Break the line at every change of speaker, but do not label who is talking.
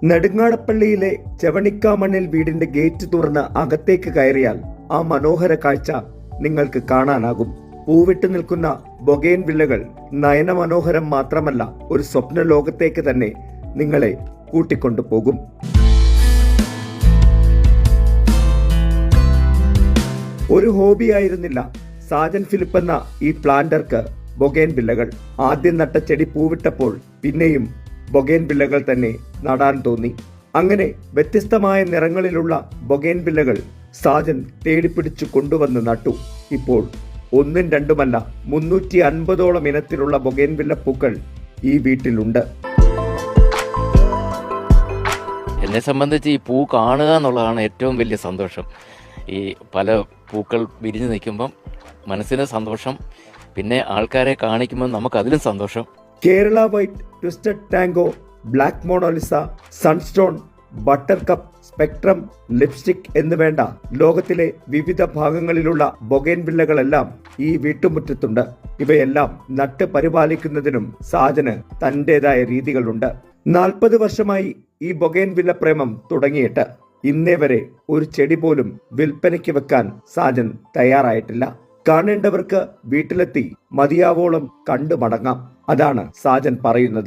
നെടുങ്ങാടപ്പള്ളിയിലെ ചെവണിക്കാമണ്ണിൽ വീടിന്റെ ഗേറ്റ് തുറന്ന് അകത്തേക്ക് കയറിയാൽ ആ മനോഹര കാഴ്ച നിങ്ങൾക്ക് കാണാനാകും. പൂവിട്ട് നിൽക്കുന്ന ബൊഗെയിൻ വില്ലകൾ നയനമനോഹരം മാത്രമല്ല, ഒരു സ്വപ്ന ലോകത്തേക്ക് തന്നെ നിങ്ങളെ കൂട്ടിക്കൊണ്ടുപോകും. ഒരു ഹോബിയായിരുന്നില്ല സാജൻ ഫിലിപ്പ് എന്ന ഈ പ്ലാന്റർക്ക് ബൊഗെയിൻ വില്ലകൾ. ആദ്യം നട്ട ചെടി പൂവിട്ടപ്പോൾ പിന്നെയും ബൊഗെയിൻ വില്ലകൾ തന്നെ നടാൻ തോന്നി. അങ്ങനെ വ്യത്യസ്തമായ നിറങ്ങളിലുള്ള ബൊഗെയിൻ വില്ലകൾ സാജൻ തേടിപ്പിടിച്ചു കൊണ്ടുവന്ന് നട്ടു. ഇപ്പോൾ ഒന്നും രണ്ടുമല്ല 350ഓളം ഇനത്തിലുള്ള ബൊഗെയിൻ വില്ല പൂക്കൾ ഈ വീട്ടിലുണ്ട്.
എന്നെ സംബന്ധിച്ച് ഈ പൂ കാണുക എന്നുള്ളതാണ് ഏറ്റവും വലിയ സന്തോഷം. ഈ പല പൂക്കൾ വിരിഞ്ഞു നിൽക്കുമ്പം മനസ്സിന് സന്തോഷം, പിന്നെ ആൾക്കാരെ കാണിക്കുമ്പോൾ നമുക്കതിലും സന്തോഷം.
Kerala white, twisted tango, black Mona Lisa, sunstone, butter cup, spectrum, lipstick എന്ന് വേണ്ട ലോകത്തിലെ വിവിധ ഭാഗങ്ങളിലുള്ള ബൊഗെയിൻ വില്ലകളെല്ലാം ഈ വീട്ടുമുറ്റത്തുണ്ട്. ഇവയെല്ലാം നട്ട് പരിപാലിക്കുന്നതിനും സാജന് തന്റേതായ രീതികളുണ്ട്. 40 വർഷമായി ഈ ബൊഗെയിൻ വില്ല പ്രേമം തുടങ്ങിയിട്ട് ഇന്നേ വരെ ഒരു ചെടി പോലും വിൽപ്പനയ്ക്ക് വെക്കാൻ സാജൻ തയ്യാറായിട്ടില്ല. കാണേണ്ടവർക്ക് വീട്ടിലെത്തി മതിയാവോളം കണ്ടു മടങ്ങാം. അതാണ് സാജൻ പറയുന്നത്.